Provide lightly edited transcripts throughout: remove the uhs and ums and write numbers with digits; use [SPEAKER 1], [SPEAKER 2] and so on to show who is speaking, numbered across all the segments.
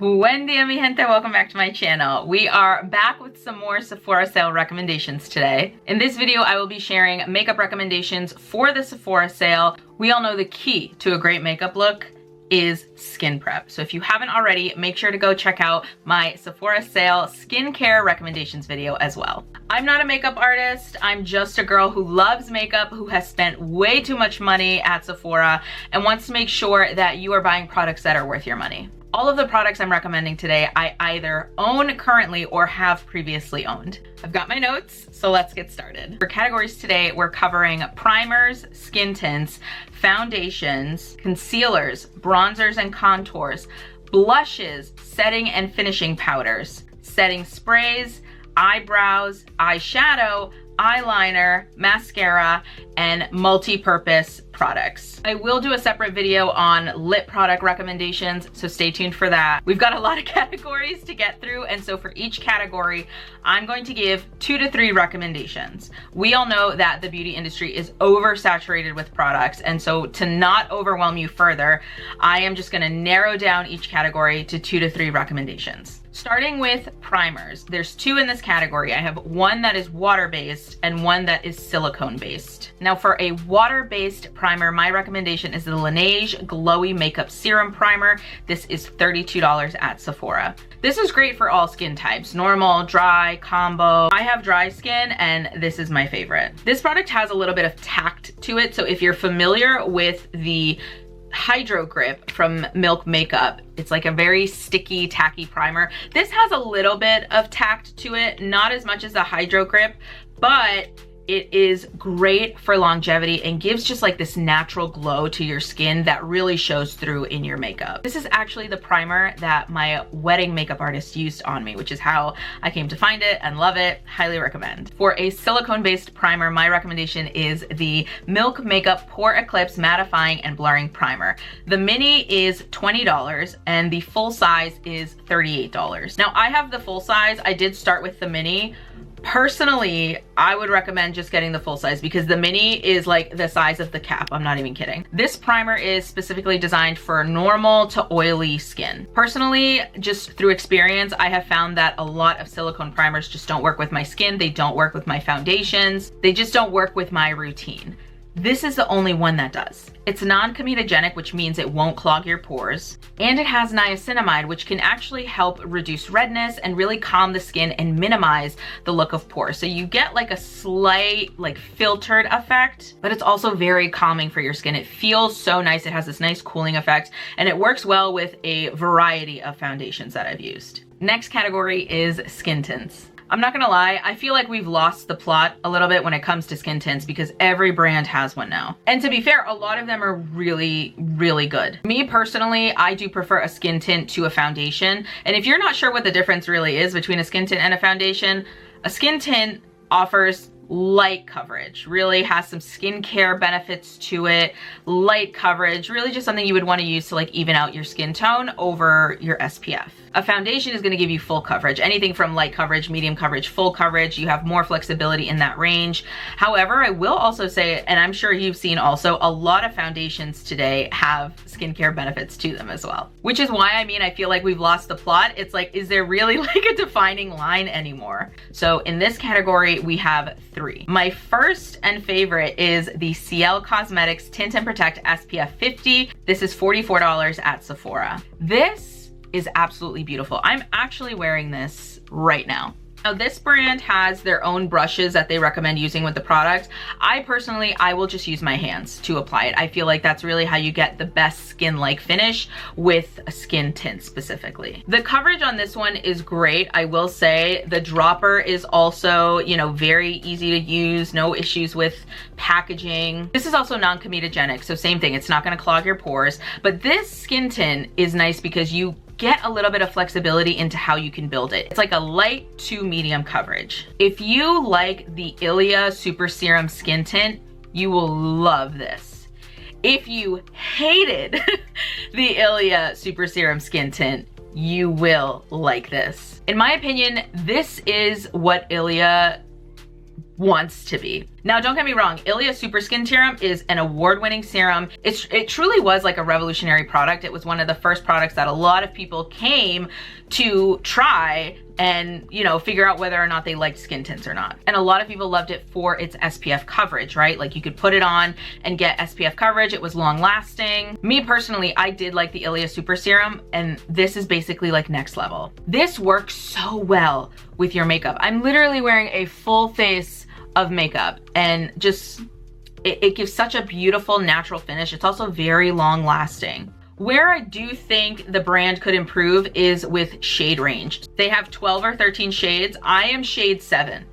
[SPEAKER 1] Buen dia, mi gente. Welcome back to my channel. We are back with some more Sephora sale recommendations today. In this video, I will be sharing makeup recommendations for the Sephora sale. We all know the key to a great makeup look is skin prep. So if you haven't already, make sure to go check out my Sephora sale skincare recommendations video as well. I'm not a makeup artist. I'm just a girl who loves makeup, who has spent way too much money at Sephora and wants to make sure that you are buying products that are worth your money. All of the products I'm recommending today, I either own currently or have previously owned. I've got my notes, so let's get started. For categories today, we're covering primers, skin tints, foundations, concealers, bronzers and contours, blushes, setting and finishing powders, setting sprays, eyebrows, eyeshadow, eyeliner, mascara, and multi-purpose products. I will do a separate video on lip product recommendations, so stay tuned for that. We've got a lot of categories to get through, and so for each category, I'm going to give 2 to 3 recommendations. We all know that the beauty industry is oversaturated with products, and so to not overwhelm you further, I am just gonna narrow down each category to 2 to 3 recommendations. Starting with primers, there's 2 in this category. I have one that is water-based and one that is silicone-based. Now for a water-based primer, my recommendation is the Laneige Glowy Makeup Serum Primer. This is $32 at Sephora. This is great for all skin types, normal, dry, combo. I have dry skin and this is my favorite. This product has a little bit of tact to it, so if you're familiar with the Hydro Grip from Milk Makeup, it's like a very sticky, tacky primer. This has a little bit of tact to it, not as much as the Hydro Grip, but it is great for longevity and gives just like this natural glow to your skin that really shows through in your makeup. This is actually the primer that my wedding makeup artist used on me, which is how I came to find it and love it. Highly recommend. For a silicone-based primer, my recommendation is the Milk Makeup Pore Eclipse Mattifying and Blurring Primer. The mini is $20 and the full size is $38. Now I have the full size. I did start with the mini. Personally, I would recommend just getting the full size because the mini is like the size of the cap. I'm not even kidding. This primer is specifically designed for normal to oily skin. Personally, just through experience, I have found that a lot of silicone primers just don't work with my skin. They don't work with my foundations. They just don't work with my routine. This is the only one that does. It's non-comedogenic, which means it won't clog your pores. And it has niacinamide, which can actually help reduce redness and really calm the skin and minimize the look of pores. So you get like a slight like filtered effect, but it's also very calming for your skin. It feels so nice. It has this nice cooling effect and it works well with a variety of foundations that I've used. Next category is skin tints. I'm not gonna lie, I feel like we've lost the plot a little bit when it comes to skin tints because every brand has one now. And to be fair, a lot of them are really, really good. Me personally, I do prefer a skin tint to a foundation. And if you're not sure what the difference really is between a skin tint and a foundation, a skin tint offers light coverage, really has some skincare benefits to it. Light coverage, really just something you would want to use to like even out your skin tone over your SPF. A foundation is going to give you full coverage, anything from light coverage, medium coverage, full coverage. You have more flexibility in that range. However, I will also say, and I'm sure you've seen also, a lot of foundations today have skincare benefits to them as well. Which is why, I feel like we've lost the plot. It's like, is there really like a defining line anymore? So in this category, we have 3. My first and favorite is the CL Cosmetics Tint and Protect SPF 50. This is $44 at Sephora. This is absolutely beautiful. I'm actually wearing this right now. Now this brand has their own brushes that they recommend using with the product. I will just use my hands to apply it. I feel like that's really how you get the best skin-like finish with a skin tint specifically. The coverage on this one is great. I will say the dropper is also, you know, very easy to use, no issues with packaging. This is also non-comedogenic, so same thing, it's not gonna clog your pores. But this skin tint is nice because you get a little bit of flexibility into how you can build it. It's like a light to medium coverage. If you like the Ilia Super Serum Skin Tint, you will love this. If you hated the Ilia Super Serum Skin Tint, you will like this. In my opinion, this is what Ilia wants to be. Now, don't get me wrong, Ilia Super Skin Serum is an award-winning serum. It truly was like a revolutionary product. It was one of the first products that a lot of people came to try and, you know, figure out whether or not they liked skin tints or not. And a lot of people loved it for its SPF coverage, right? Like you could put it on and get SPF coverage. It was long lasting. Me personally, I did like the Ilia Super Serum, and this is basically like next level. This works so well with your makeup. I'm literally wearing a full face of makeup, and just, it gives such a beautiful natural finish. It's also very long lasting. Where I do think the brand could improve is with shade range. They have 12 or 13 shades. I am shade 7,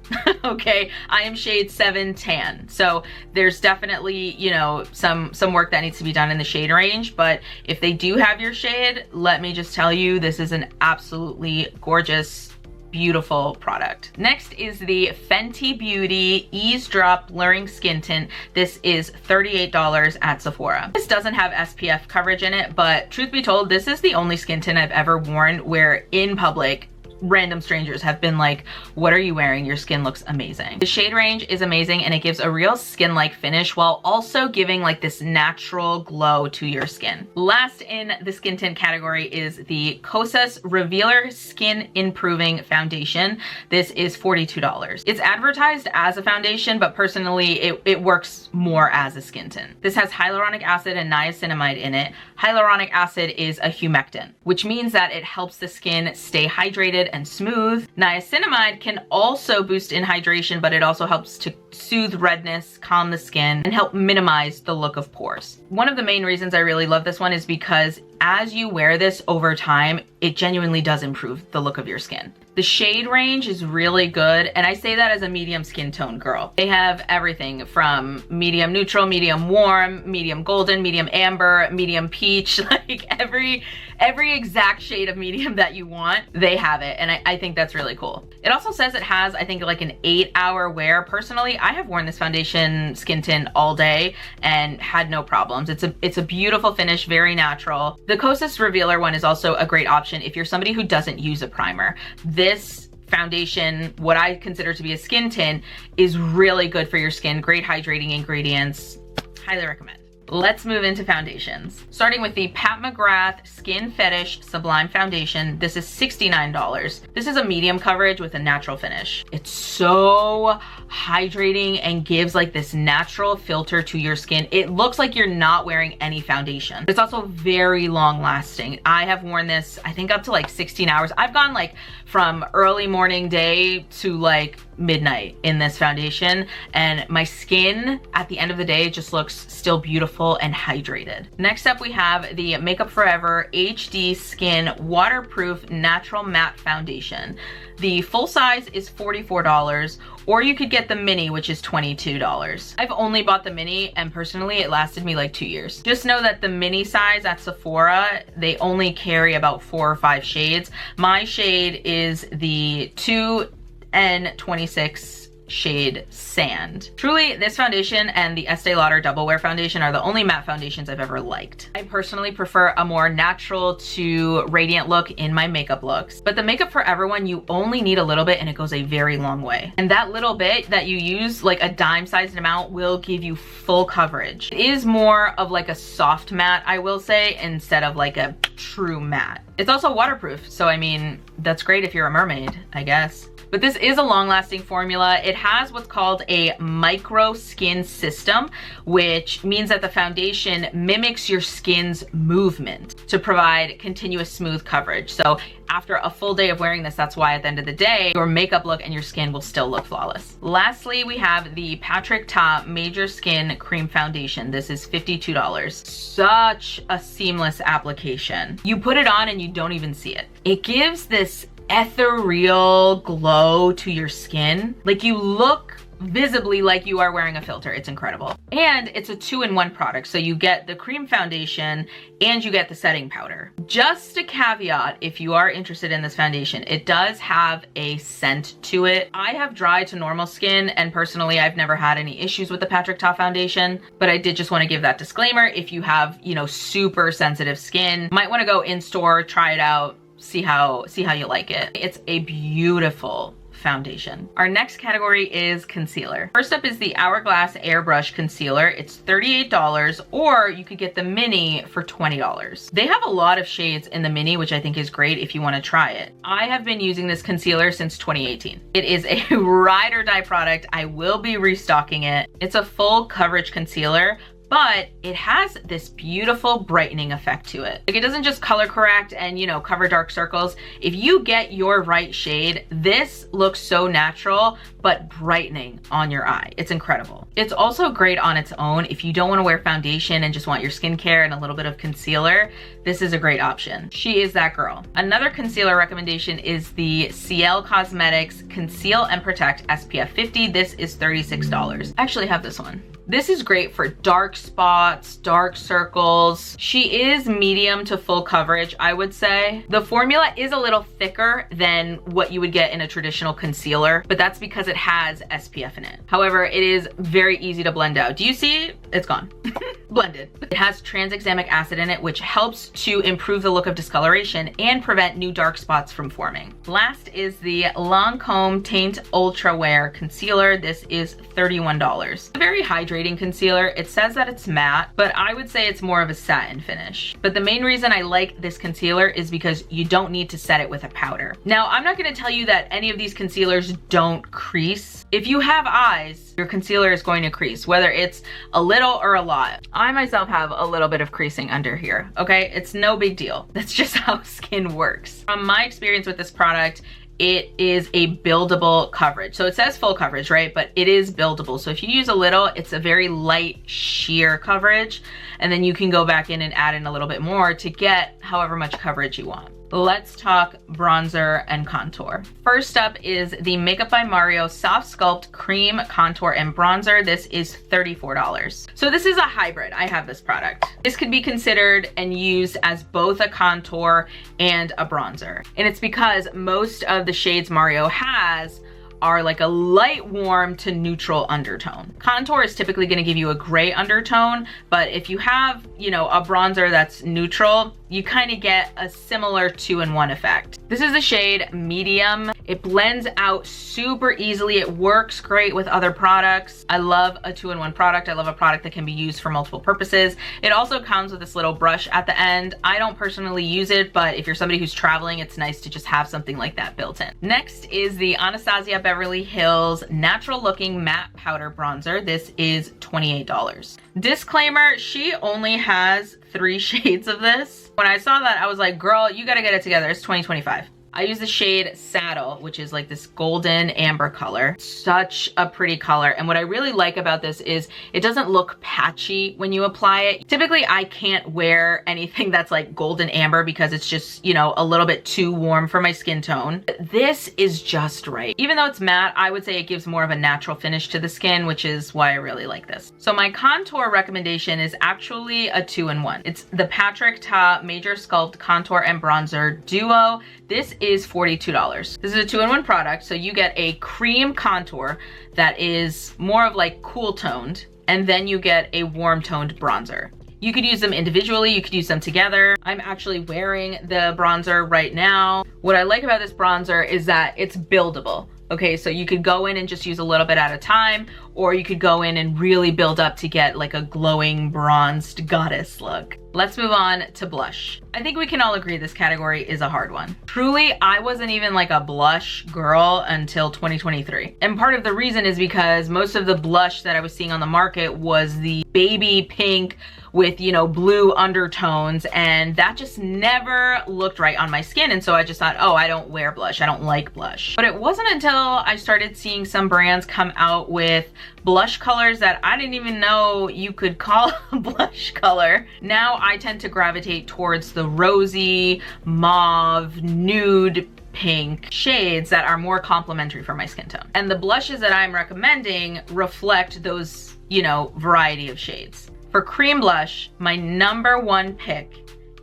[SPEAKER 1] okay? I am shade 7 tan. So there's definitely, you know, some work that needs to be done in the shade range, but if they do have your shade, let me just tell you, this is an absolutely gorgeous, beautiful product. Next is the Fenty Beauty Ease Drop Blurring Skin Tint. This is $38 at Sephora. This doesn't have SPF coverage in it, but truth be told, this is the only skin tint I've ever worn where in public random strangers have been like, what are you wearing? Your skin looks amazing. The shade range is amazing, and it gives a real skin-like finish while also giving like this natural glow to your skin. Last in the skin tint category is the Kosas Revealer Skin Improving Foundation. This is $42. It's advertised as a foundation, but personally it works more as a skin tint. This has hyaluronic acid and niacinamide in it. Hyaluronic acid is a humectant, which means that it helps the skin stay hydrated and smooth. Niacinamide can also boost in hydration, but it also helps to soothe redness, calm the skin, and help minimize the look of pores. One of the main reasons I really love this one is because as you wear this over time, it genuinely does improve the look of your skin. The shade range is really good, and I say that as a medium skin tone girl. They have everything from medium neutral, medium warm, medium golden, medium amber, medium peach, like every exact shade of medium that you want, they have it, and I think that's really cool. It also says it has, I think, like an 8-hour wear. Personally, I have worn this foundation skin tint all day and had no problems. It's a beautiful finish, very natural. The Kosas Revealer one is also a great option if you're somebody who doesn't use a primer. This foundation, what I consider to be a skin tint, is really good for your skin. Great hydrating ingredients. Highly recommend. Let's move into foundations. Starting with the Pat McGrath Skin Fetish Sublime Foundation. This is $69. This is a medium coverage with a natural finish. It's so hydrating and gives like this natural filter to your skin. It looks like you're not wearing any foundation. It's also very long lasting. I have worn this, I think, up to like 16 hours. I've gone like from early morning day to like midnight in this foundation, and my skin at the end of the day just looks still beautiful and hydrated. Next up, we have the Makeup Forever HD Skin Waterproof Natural Matte Foundation. The full size is $44, or you could get the mini, which is $22. I've only bought the mini, and personally it lasted me like 2 years. Just know that the mini size at Sephora, they only carry about 4 or 5 shades. My shade is the 2N26 shade Sand. Truly, this foundation and the Estee Lauder Double Wear Foundation are the only matte foundations I've ever liked. I personally prefer a more natural to radiant look in my makeup looks, but the Makeup Forever one, you only need a little bit and it goes a very long way. And that little bit that you use, like a dime-sized amount, will give you full coverage. It is more of like a soft matte, I will say, instead of like a true matte. It's also waterproof, so I mean, that's great if you're a mermaid, I guess. But this is a long-lasting formula. It has what's called a micro skin system, which means that the foundation mimics your skin's movement to provide continuous smooth coverage. So after a full day of wearing this, that's why at the end of the day, your makeup look and your skin will still look flawless. Lastly, we have the Patrick Ta Major Skin Cream Foundation. This is $52. Such a seamless application. You put it on and you don't even see it. It gives this ethereal glow to your skin. Like, you look visibly like you are wearing a filter. It's incredible. And it's a 2-in-1 product. So you get the cream foundation and you get the setting powder. Just a caveat, if you are interested in this foundation, it does have a scent to it. I have dry to normal skin, and personally, I've never had any issues with the Patrick Ta foundation, but I did just want to give that disclaimer. If you have, you know, super sensitive skin, might want to go in store, try it out, see how you like it. It's a beautiful foundation. Our next category is concealer. First up is the Hourglass Airbrush Concealer. It's $38, or you could get the mini for $20. They have a lot of shades in the mini, which I think is great if you want to try it. I have been using this concealer since 2018. It is a ride or die product. I will be restocking it. It's a full coverage concealer, but it has this beautiful brightening effect to it. Like, it doesn't just color correct and, you know, cover dark circles. If you get your right shade, this looks so natural, but brightening on your eye. It's incredible. It's also great on its own. If you don't want to wear foundation and just want your skincare and a little bit of concealer, this is a great option. She is that girl. Another concealer recommendation is the Ciel Cosmetics Conceal and Protect SPF 50. This is $36. I actually have this one. This is great for dark spots, dark circles. She is medium to full coverage, I would say. The formula is a little thicker than what you would get in a traditional concealer, but that's because it has SPF in it. However, it is very easy to blend out. Do you see? It's gone. Blended. It has tranexamic acid in it, which helps to improve the look of discoloration and prevent new dark spots from forming. Last is the Lancome Teint Ultra Wear Concealer. This is $31. It's a very hydrating concealer. It says that it's matte, but I would say it's more of a satin finish. But the main reason I like this concealer is because you don't need to set it with a powder. Now, I'm not going to tell you that any of these concealers don't crease. If you have eyes, your concealer is going to crease, whether it's a little or a lot. I myself have a little bit of creasing under here, okay? It's no big deal. That's just how skin works. From my experience with this product, it is a buildable coverage. So it says full coverage, right? But it is buildable. So if you use a little, it's a very light sheer coverage. And then you can go back in and add in a little bit more to get however much coverage you want. Let's talk bronzer and contour. First up is the Makeup by Mario Soft Sculpt Cream Contour and Bronzer. This is $34. So this is a hybrid. I have this product. This could be considered and used as both a contour and a bronzer. And it's because most of the shades Mario has are like a light warm to neutral undertone. Contour is typically going to give you a gray undertone, but if you have, you know, a bronzer that's neutral, you kind of get a similar 2-in-1 effect. This is the shade Medium. It blends out super easily. It works great with other products. I love a 2-in-1 product. I love a product that can be used for multiple purposes. It also comes with this little brush at the end. I don't personally use it, but if you're somebody who's traveling, it's nice to just have something like that built in. Next is the Anastasia Beverly Hills Natural Looking Matte Powder Bronzer. This is $28. Disclaimer, she only has 3 shades of this. When I saw that, I was like, girl, you gotta get it together. It's 2025. I use the shade Saddle, which is like this golden amber color. Such a pretty color. And what I really like about this is it doesn't look patchy when you apply it. Typically, I can't wear anything that's like golden amber because it's just, you know, a little bit too warm for my skin tone. This is just right. Even though it's matte, I would say it gives more of a natural finish to the skin, which is why I really like this. So my contour recommendation is actually a 2-in-1. It's the Patrick Ta Major Sculpt Contour and Bronzer Duo. This is $42. This is a 2-in-1 product, so you get a cream contour that is more of like cool toned, and then you get a warm toned bronzer. You could use them individually, you could use them together. I'm actually wearing the bronzer right now. What I like about this bronzer is that it's buildable. Okay, so you could go in and just use a little bit at a time, or you could go in and really build up to get like a glowing bronzed goddess look. Let's move on to blush. I think we can all agree this category is a hard one. Truly, I wasn't even like a blush girl until 2023. And part of the reason is because most of the blush that I was seeing on the market was the baby pink with, you know, blue undertones, and that just never looked right on my skin. And so I just thought, oh, I don't wear blush. I don't like blush. But it wasn't until I started seeing some brands come out with blush colors that I didn't even know you could call a blush color. Now I tend to gravitate towards the rosy, mauve, nude, pink shades that are more complementary for my skin tone. And the blushes that I'm recommending reflect those, you know, variety of shades. For cream blush, my #1 pick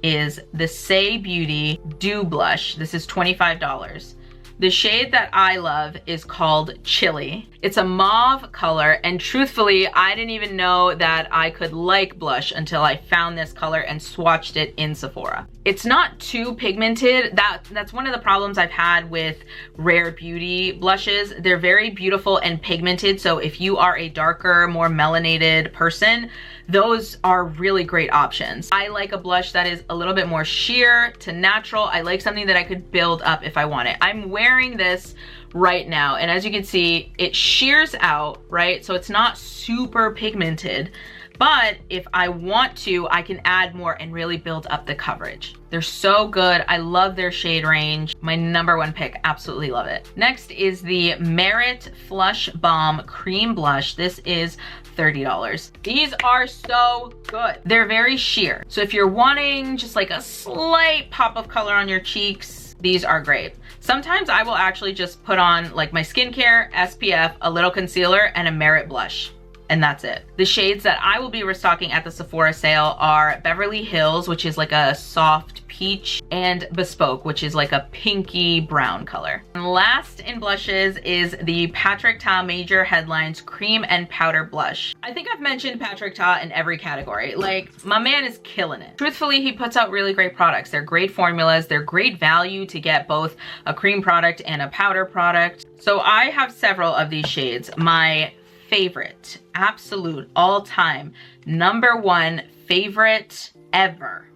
[SPEAKER 1] is the Say Beauty Dew Blush. This is $25. The shade that I love is called Chili. It's a mauve color, and truthfully, I didn't even know that I could like blush until I found this color and swatched it in Sephora. It's not too pigmented. That's one of the problems I've had with Rare Beauty blushes. They're very beautiful and pigmented, so if you are a darker, more melanated person, those are really great options. I like a blush that is a little bit more sheer to natural. I like something that I could build up if I want it. I'm wearing this right now, and as you can see, it sheers out, right? So it's not super pigmented, but if I want to, I can add more and really build up the coverage. They're so good. I love their shade range. My #1 pick, absolutely love it. Next is the Merit Flush Balm Cream Blush. This is $30. These are so good. They're very sheer. So if you're wanting just like a slight pop of color on your cheeks, these are great. Sometimes I will actually just put on like my skincare, SPF, a little concealer, and a Merit blush, and that's it. The shades that I will be restocking at the Sephora sale are Beverly Hills, which is like a soft peach, and Bespoke, which is like a pinky brown color. And last in blushes is the Patrick Ta Major Headlines Cream and Powder Blush. I think I've mentioned Patrick Ta in every category. Like, my man is killing it. Truthfully, he puts out really great products. They're great formulas. They're great value to get both a cream product and a powder product. So I have several of these shades. My favorite, absolute all-time #1 favorite ever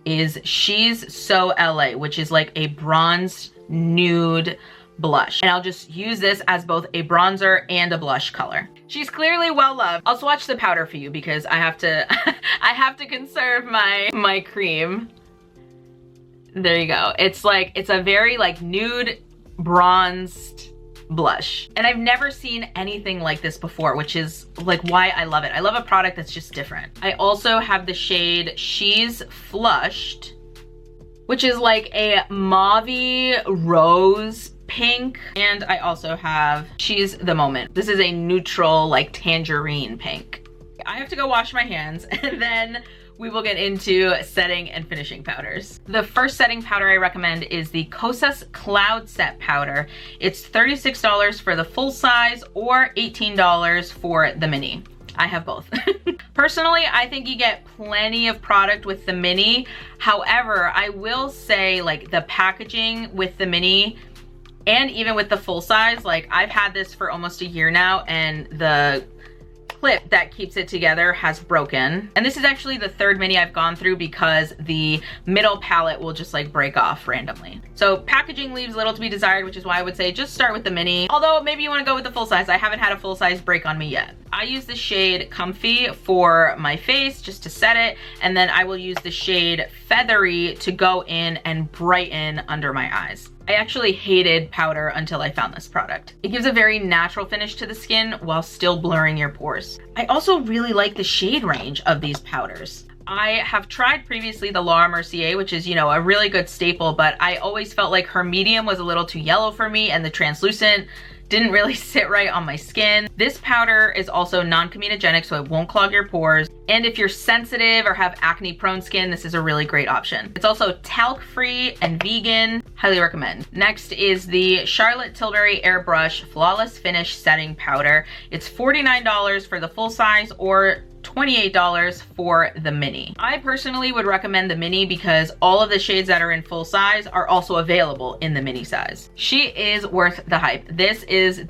[SPEAKER 1] is She's So LA, which is like a bronze nude blush. And I'll just use this as both a bronzer and a blush color. She's clearly well loved. I'll swatch the powder for you because I have to I have to conserve my cream. There you go. It's a very like nude bronzed blush, and I've never seen anything like this before, which is like why I love it. I love a product that's just different. I also have the shade She's Flushed, which is like a mauvey rose pink, and I also have She's The Moment. This is a neutral like tangerine pink. I have to go wash my hands and then we will get into setting and finishing powders. The first setting powder I recommend is the Kosas Cloud Set Powder. It's $36 for the full size or $18 for the mini. I have both. Personally, I think you get plenty of product with the mini. However, I will say like the packaging with the mini and even with the full size, like I've had this for almost a year now, and the clip that keeps it together has broken. And this is actually the third mini I've gone through because the middle palette will just like break off randomly. So packaging leaves little to be desired, which is why I would say just start with the mini. Although maybe you want to go with the full size. I haven't had a full size break on me yet. I use the shade Comfy for my face just to set it, and then I will use the shade Feathery to go in and brighten under my eyes. I actually hated powder until I found this product. It gives a very natural finish to the skin while still blurring your pores. I also really like the shade range of these powders. I have tried previously the Laura Mercier, which is, you know, a really good staple, but I always felt like her medium was a little too yellow for me, and the translucent didn't really sit right on my skin. This powder is also non-comedogenic, so it won't clog your pores. And if you're sensitive or have acne prone skin, this is a really great option. It's also talc free and vegan. Highly recommend. Next is the Charlotte Tilbury Airbrush Flawless Finish Setting Powder. It's $49 for the full size or $28 for the mini. I personally would recommend the mini because all of the shades that are in full size are also available in the mini size. She is worth the hype. This is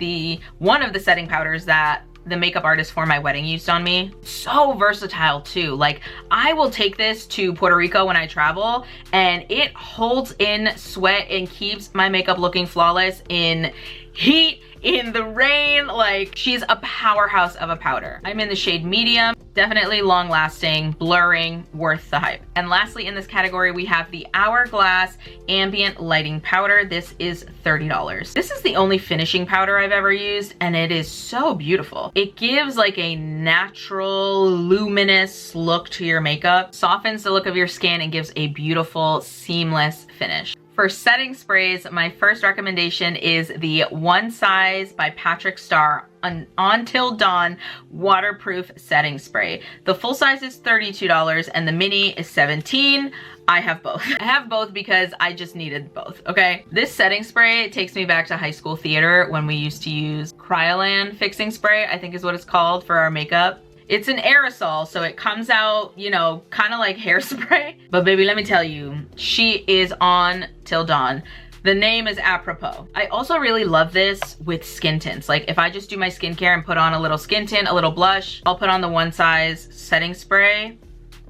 [SPEAKER 1] one of the setting powders that the makeup artist for my wedding used on me. So versatile too. Like, I will take this to Puerto Rico when I travel, and it holds in sweat and keeps my makeup looking flawless in heat, in the rain. Like, she's a powerhouse of a powder. I'm in the shade medium. Definitely long lasting, blurring, worth the hype. And lastly in this category, we have the Hourglass Ambient Lighting Powder. This is $30. This is the only finishing powder I've ever used, and it is so beautiful. It gives like a natural, luminous look to your makeup, softens the look of your skin, and gives a beautiful, seamless finish. For setting sprays, my first recommendation is the One Size by Patrick Starr Until Dawn Waterproof Setting Spray. The full size is $32 and the mini is $17. I have both. I have both because I just needed both, okay? This setting spray takes me back to high school theater when we used to use Kryolan fixing spray, I think is what it's called, for our makeup. It's an aerosol, so it comes out, you know, kind of like hairspray. But baby, let me tell you, she is on till dawn. The name is apropos. I also really love this with skin tints. Like if I just do my skincare and put on a little skin tint, a little blush, I'll put on the One Size setting spray.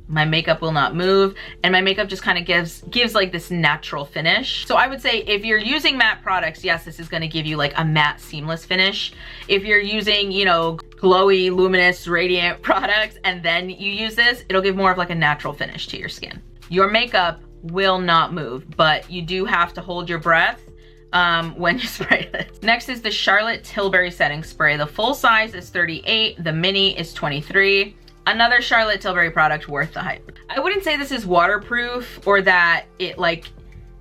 [SPEAKER 1] My makeup will not move, and my makeup just kind of gives like this natural finish. So I would say if you're using matte products, yes, this is gonna give you like a matte seamless finish. If you're using, you know, glowy, luminous, radiant products and then you use this, it'll give more of like a natural finish to your skin. Your makeup will not move, but you do have to hold your breath when you spray this. Next is the Charlotte Tilbury setting spray. The full size is 38, the mini is 23. Another Charlotte Tilbury product worth the hype. I wouldn't say this is waterproof or that it like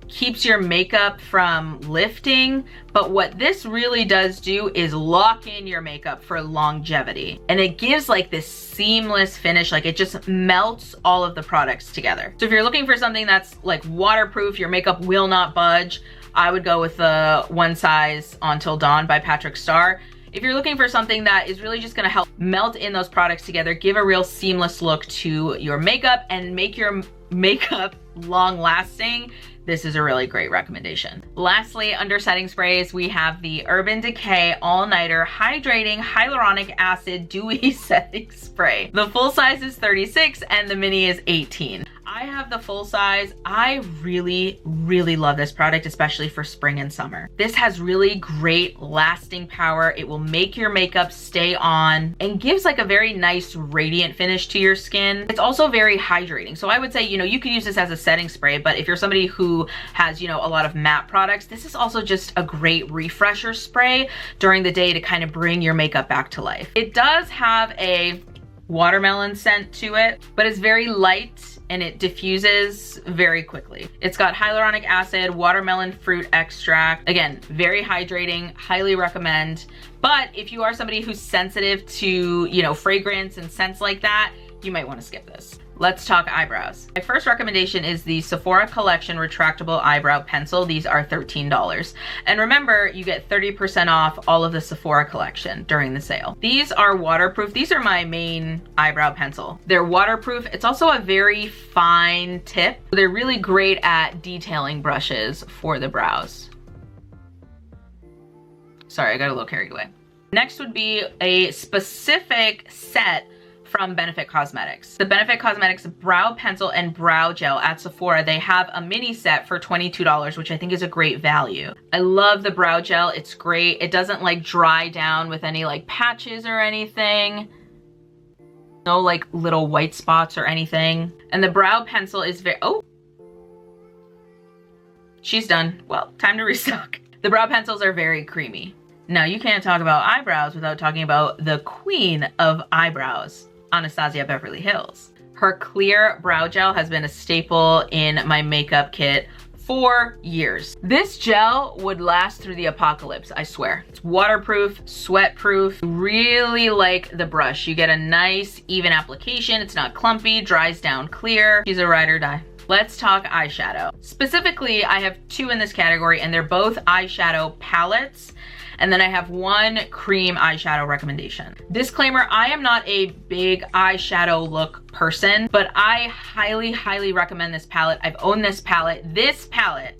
[SPEAKER 1] keeps your makeup from lifting, but what this really does do is lock in your makeup for longevity. And it gives like this seamless finish, like it just melts all of the products together. So if you're looking for something that's like waterproof, your makeup will not budge, I would go with the One Size On Till Dawn by Patrick Starr. If you're looking for something that is really just gonna help melt in those products together, give a real seamless look to your makeup and make your makeup long lasting, this is a really great recommendation. Lastly, under setting sprays, we have the Urban Decay All-Nighter Hydrating Hyaluronic Acid Dewy Setting Spray. The full size is 36 and the mini is 18. I have the full size. I really, really love this product, especially for spring and summer. This has really great lasting power. It will make your makeup stay on and gives like a very nice radiant finish to your skin. It's also very hydrating. So I would say, you know, you could use this as a setting spray, but if you're somebody who has, you know, a lot of matte products, this is also just a great refresher spray during the day to kind of bring your makeup back to life. It does have a watermelon scent to it, but it's very light and it diffuses very quickly. It's got hyaluronic acid, watermelon fruit extract. Again, very hydrating, highly recommend. But if you are somebody who's sensitive to, you know, fragrance and scents like that, you might want to skip this. Let's talk eyebrows. My first recommendation is the Sephora Collection Retractable Eyebrow Pencil. These are $13. And remember, you get 30% off all of the Sephora collection during the sale. These are waterproof. These are my main eyebrow pencil. They're waterproof. It's also a very fine tip. They're really great at detailing brushes for the brows. Sorry, I got a little carried away. Next would be a specific set from Benefit Cosmetics. The Benefit Cosmetics Brow Pencil and Brow Gel at Sephora, they have a mini set for $22, which I think is a great value. I love the Brow Gel. It's great. It doesn't like dry down with any like patches or anything. No like little white spots or anything. And the Brow Pencil is very, oh, she's done. Well, time to restock. The brow pencils are very creamy. Now you can't talk about eyebrows without talking about the queen of eyebrows, Anastasia Beverly Hills. Her clear brow gel has been a staple in my makeup kit for years. This gel would last through the apocalypse, I swear. It's waterproof, sweat-proof, really like the brush. You get a nice, even application. It's not clumpy, dries down clear. She's a ride or die. Let's talk eyeshadow. Specifically, I have two in this category, and they're both eyeshadow palettes. And then I have one cream eyeshadow recommendation. Disclaimer, I am not a big eyeshadow look person, but I highly, highly recommend this palette. I've owned this palette. This palette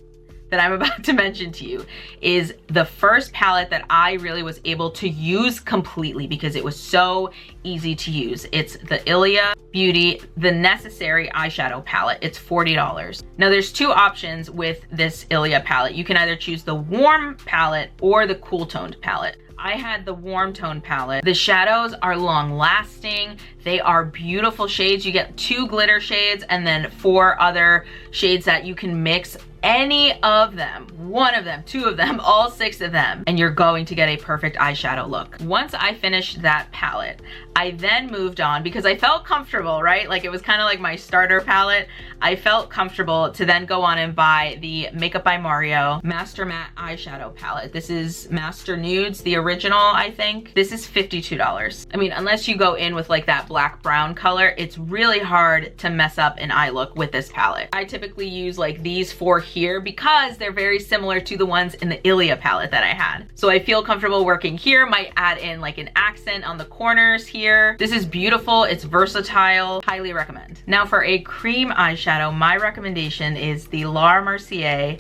[SPEAKER 1] that I'm about to mention to you is the first palette that I really was able to use completely because it was so easy to use. It's the Ilia Beauty The Necessary eyeshadow palette. It's $40. Now there's two options with this Ilia palette. You can either choose the warm palette or the cool toned palette. I had the warm tone palette. The shadows are long lasting. They are beautiful shades. You get 2 glitter shades and then 4 other shades that you can mix any of them, one of them, two of them, all six of them, and you're going to get a perfect eyeshadow look. Once I finished that palette, I then moved on because I felt comfortable, right? Like it was kind of like my starter palette. I felt comfortable to then go on and buy the Makeup by Mario Master Matte Eyeshadow Palette. This is Master Nudes, the original, I think. This is $52. I mean, unless you go in with like that black brown color, it's really hard to mess up an eye look with this palette. I typically use like these four here because they're very similar to the ones in the Ilia palette that I had. So I feel comfortable working here, might add in like an accent on the corners here. This is beautiful, it's versatile, highly recommend. Now for a cream eyeshadow, my recommendation is the Laura Mercier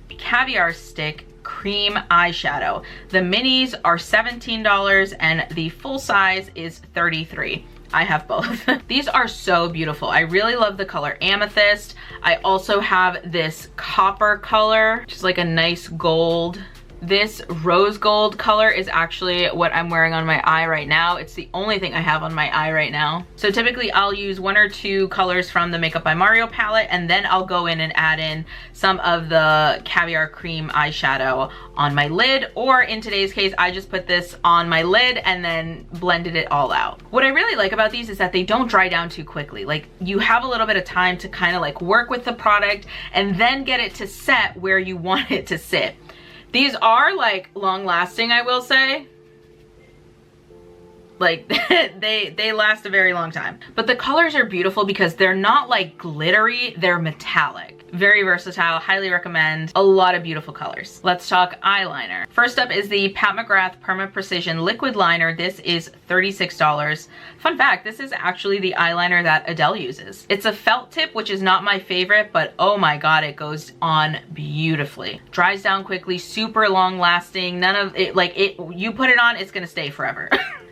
[SPEAKER 1] Caviar Stick Cream Eyeshadow. The minis are $17 and the full size is $33. I have both. These are so beautiful. I really love the color Amethyst. I also have this copper color, which is like a nice gold. This rose gold color is actually what I'm wearing on my eye right now. It's the only thing I have on my eye right now. So typically I'll use one or two colors from the Makeup by Mario palette, and then I'll go in and add in some of the Caviar Cream eyeshadow on my lid, or in today's case, I just put this on my lid and then blended it all out. What I really like about these is that they don't dry down too quickly. Like you have a little bit of time to kind of like work with the product and then get it to set where you want it to sit. These are like long lasting, I will say. Like they last a very long time. But the colors are beautiful because they're not like glittery, they're metallic. Very versatile, highly recommend. A lot of beautiful colors. Let's talk eyeliner. First up is the Pat McGrath Perma Precision Liquid Liner. This is $36. Fun fact, this is actually the eyeliner that Adele uses. It's a felt tip, which is not my favorite, but oh my god, it goes on beautifully. Dries down quickly, super long lasting. None of it, like it, you put it on, it's gonna stay forever.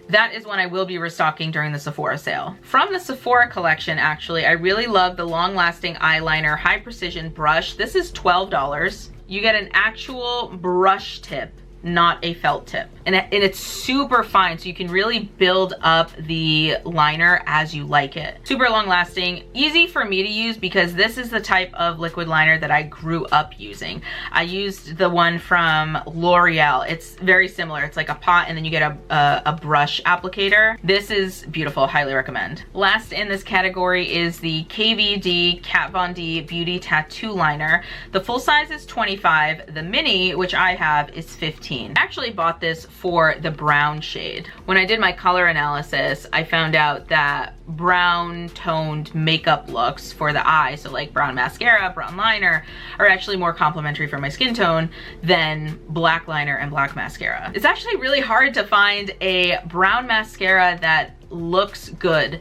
[SPEAKER 1] That is one I will be restocking during the Sephora sale. From the Sephora collection, actually, I really love the long-lasting eyeliner high precision brush. This is $12. You get an actual brush tip, not a felt tip. And it's super fine, so you can really build up the liner as you like it. Super long lasting, easy for me to use because this is the type of liquid liner that I grew up using. I used the one from L'Oreal. It's very similar. It's like a pot and then you get a brush applicator. This is beautiful, highly recommend. Last in this category is the KVD Kat Von D Beauty Tattoo Liner. The full size is $25. The mini, which I have, is $15. I actually bought this for the brown shade. When I did my color analysis, I found out that brown toned makeup looks for the eye, so like brown mascara, brown liner, are actually more complementary for my skin tone than black liner and black mascara. It's actually really hard to find a brown mascara that looks good.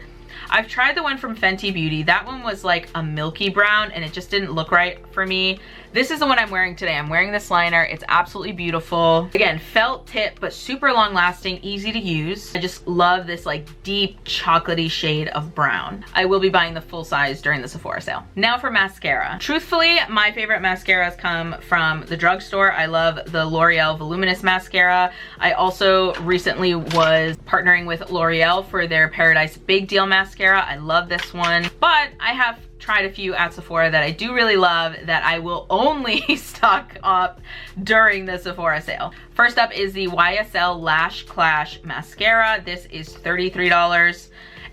[SPEAKER 1] I've tried the one from Fenty Beauty. That one was like a milky brown and it just didn't look right for me. This is the one I'm wearing today. I'm wearing this liner. It's absolutely beautiful. Again, felt tip, but super long lasting, easy to use. I just love this like deep chocolatey shade of brown. I will be buying the full size during the Sephora sale. Now for mascara. Truthfully, my favorite mascaras come from the drugstore. I love the L'Oreal Voluminous Mascara. I also recently was partnering with L'Oreal for their Paradise Big Deal Mascara. I love this one, but I have tried a few at Sephora that I do really love that I will only stock up during the Sephora sale. First up is the YSL Lash Clash Mascara. This is $33.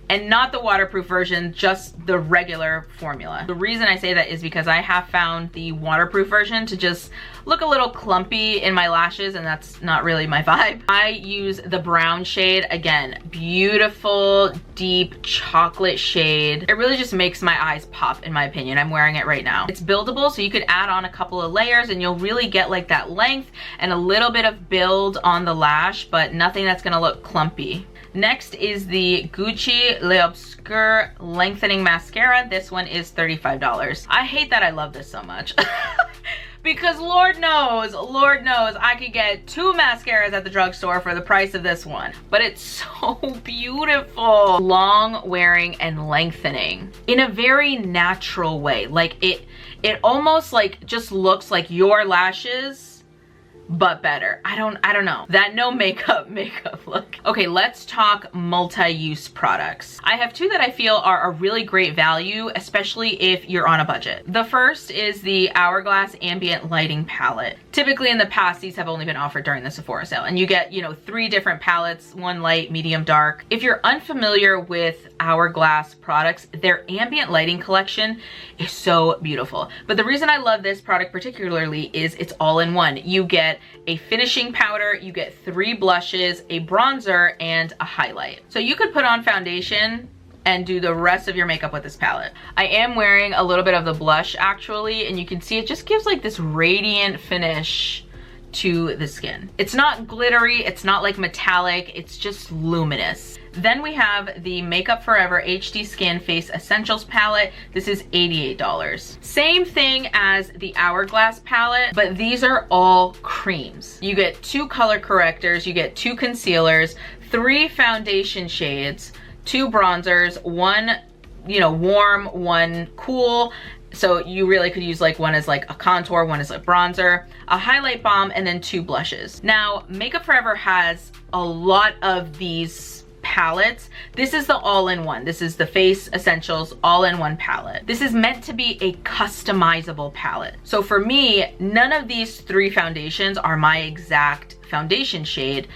[SPEAKER 1] And not the waterproof version, just the regular formula. The reason I say that is because I have found the waterproof version to just look a little clumpy in my lashes, and that's not really my vibe. I use the brown shade. Again, beautiful, deep chocolate shade. It really just makes my eyes pop, in my opinion. I'm wearing it right now. It's buildable, so you could add on a couple of layers and you'll really get like that length and a little bit of build on the lash, but nothing that's gonna look clumpy. Next is the Gucci L'Obscur Lengthening Mascara. This one is $35. I hate that I love this so much. Because Lord knows, I could get 2 mascaras at the drugstore for the price of this one. But it's so beautiful. Long wearing and lengthening in a very natural way. Like it almost like just looks like your lashes, but better. I don't know. That no makeup look. Okay, let's talk multi-use products. I have two that I feel are a really great value, especially if you're on a budget. The first is the Hourglass Ambient Lighting Palette. Typically in the past, these have only been offered during the Sephora sale, and you get, you know, 3 different palettes, one light, medium, dark. If you're unfamiliar with Hourglass products, their ambient lighting collection is so beautiful. But the reason I love this product particularly is it's all in one. You get a finishing powder, you get 3 blushes, a bronzer, and a highlight. So you could put on foundation and do the rest of your makeup with this palette. I am wearing a little bit of the blush actually, and you can see it just gives like this radiant finish to the skin. It's not glittery, it's not like metallic, it's just luminous. Then we have the Makeup Forever HD Skin Face Essentials palette. This is $88. Same thing as the Hourglass palette, but these are all creams. You get 2 color correctors, you get 2 concealers, 3 foundation shades, 2 bronzers, 1, you know, warm, 1 cool. So you really could use like one as like a contour, one as a bronzer, a highlight balm, and then 2 blushes. Now, Makeup Forever has a lot of these palettes. This is the all-in-one. This is the Face Essentials all-in-one palette. This is meant to be a customizable palette. So for me, none of these 3 foundations are my exact foundation shade,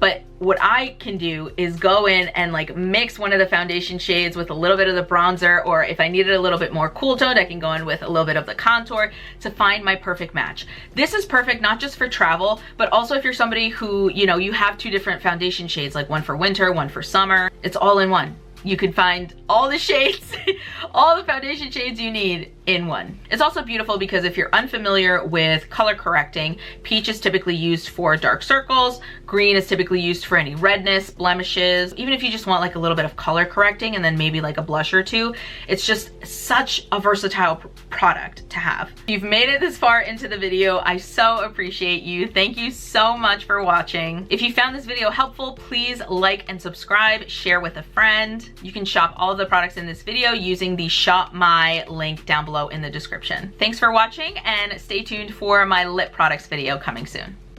[SPEAKER 1] but what I can do is go in and like mix one of the foundation shades with a little bit of the bronzer, or if I needed a little bit more cool toned, I can go in with a little bit of the contour to find my perfect match. This is perfect not just for travel, but also if you're somebody who, you know, you have 2 different foundation shades, like one for winter, one for summer. It's all in one. You can find all the shades, all the foundation shades you need in one. It's also beautiful because if you're unfamiliar with color correcting, peach is typically used for dark circles, green is typically used for any redness, blemishes. Even if you just want like a little bit of color correcting and then maybe like a blush or 2, it's just such a versatile product to have. If you've made it this far into the video, I so appreciate you. Thank you so much for watching. If you found this video helpful, please like and subscribe, share with a friend. You can shop all of the products in this video using the Shop My link down below in the description. Thanks for watching, and stay tuned for my lip products video coming soon.